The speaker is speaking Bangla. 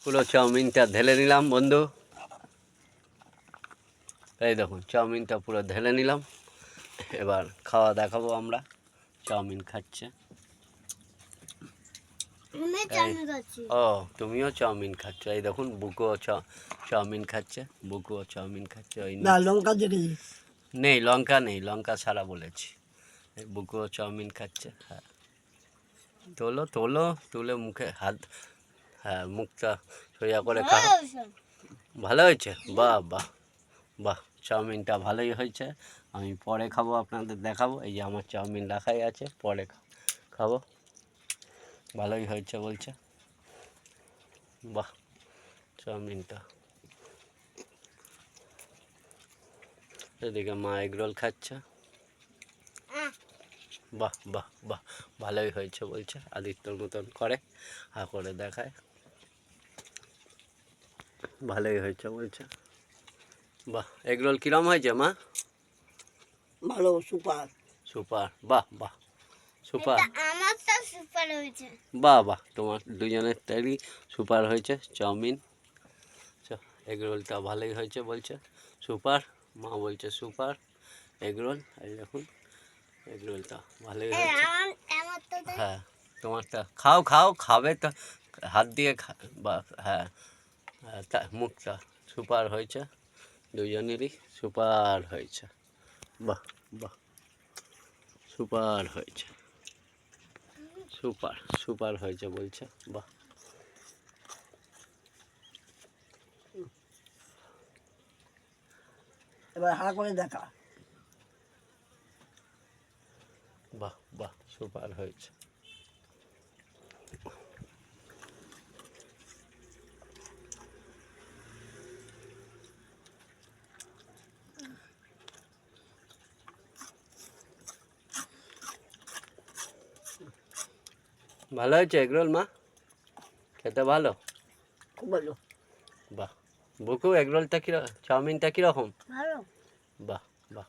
পুরো চাউমিনটা ঢেলে নিলাম বন্ধু। এই দেখুন চাউমিনটা পুরো ঢেলে নিলাম। এবার খাওয়া দেখাবো আমরা। চাউমিন খাচ্ছে। ও তুমিও চাউমিন খাচ্ছ। এই দেখুন বুকুও চাউমিন খাচ্ছে। বুকুও চাউমিন খাচ্ছে। ওই না লঙ্কা দেখেছি নেই, লঙ্কা নেই, লঙ্কা ছাড়া বলেছি। এই বুকুও চাউমিন খাচ্ছে। হ্যাঁ তোলো তোলো, তুলে মুখে হাত, হ্যাঁ মুখটা সোজা করে খাও। ভালো হয়েছে? বাহ বাহ বাহ, চাউমিনটা ভালোই হয়েছে। আমি পরে খাবো, আপনাদের দেখাবো। এই যে আমার চাউমিন রাখাই আছে, পরে খাবো। ভালোই হয়েছে বলছে। বাহ চাউমিনটা। এদিকে মা এগরোল খাচ্ছে। বাহ বাহ বাহ, ভালোই হয়েছে বলছে। আদিত্যর মতন করে হা করে দেখায়। ভালোই হয়েছে বলছে। বাহ, এগরোল কিরম হয়েছে মা? ভালো, সুপার সুপার। বাহ বাহ, সুপার। আমারটা সুপার হয়েছে। বাহ বাহ, তোমার দুজনের তৈরি সুপার হয়েছে চাউমিন। এগরোলটা ভালোই হয়েছে বলছে, সুপার। মা বলছে সুপার এগরোল। এই দেখুন এগরোলটা ভালোই হয়েছে। হ্যাঁ তোমারটা খাও খাও, খাবে তো হাত দিয়ে বা হ্যাঁ, মুখটা সুপার হয়েছে, দুজনেরই সুপার হয়েছে। বাহ বাহ, সুপার হয়েছে, সুপার সুপার হয়েছে বলছে। বাহ এবার হা করে দেখা। বাহ বাহ, সুপার হয়েছে। ভালো হয়েছে এগরোল মা? খেতে ভালো? খুব ভালো। বাহ, বুকু এগরোলটা কিরকম, চাউমিনটা কীরকম? ভালো। বাহ বাহ।